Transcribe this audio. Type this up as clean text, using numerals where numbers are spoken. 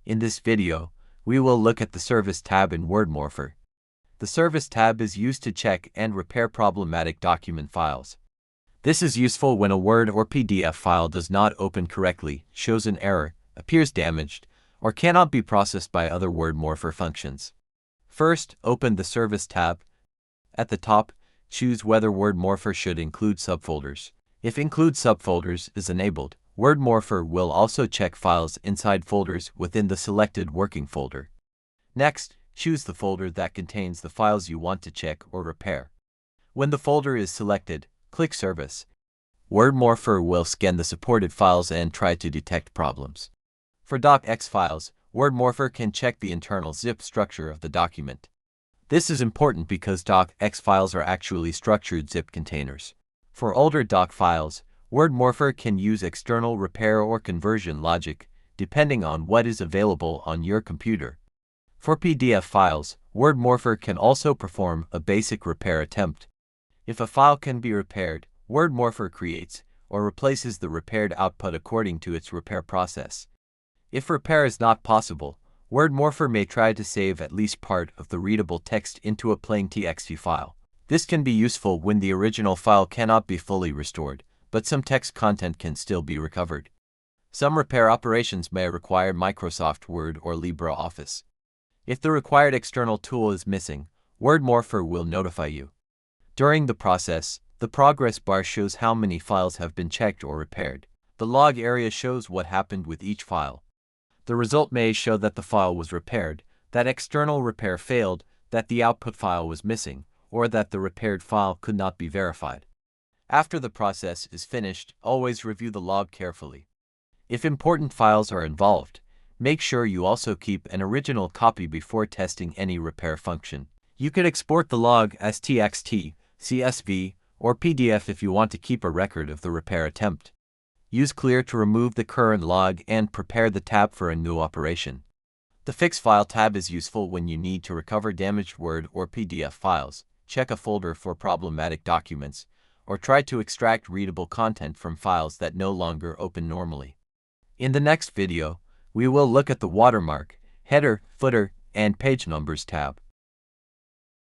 In this video, we will look at the Service tab in WordMorpher. The Service tab is used to check and repair problematic document files. This is useful when a Word or PDF file does not open correctly, shows an error, appears damaged, or cannot be processed by other WordMorpher functions. First, open the Service tab. At the top, choose whether WordMorpher should include subfolders. If Include Subfolders is enabled, WordMorpher will also check files inside folders within the selected working folder. Next, choose the folder that contains the files you want to check or repair. When the folder is selected, click Service. WordMorpher will scan the supported files and try to detect problems. For DOCX files, WordMorpher can check the internal zip structure of the document. This is important because DOCX files are actually structured zip containers. For older doc files, WordMorpher can use external repair or conversion logic, depending on what is available on your computer. For PDF files, WordMorpher can also perform a basic repair attempt. If a file can be repaired, WordMorpher creates or replaces the repaired output according to its repair process. If repair is not possible, WordMorpher may try to save at least part of the readable text into a plain TXT file. This can be useful when the original file cannot be fully restored, but some text content can still be recovered. Some repair operations may require Microsoft Word or LibreOffice. If the required external tool is missing, WordMorpher will notify you. During the process, the progress bar shows how many files have been checked or repaired. The log area shows what happened with each file. The result may show that the file was repaired, that external repair failed, that the output file was missing, or that the repaired file could not be verified. After the process is finished, always review the log carefully. If important files are involved, make sure you also keep an original copy before testing any repair function. You could export the log as TXT, CSV, or PDF if you want to keep a record of the repair attempt. Use Clear to remove the current log and prepare the tab for a new operation. The Fix File tab is useful when you need to recover damaged Word or PDF files, check a folder for problematic documents, or try to extract readable content from files that no longer open normally. In the next video, we will look at the watermark, header, footer, and page numbers tab.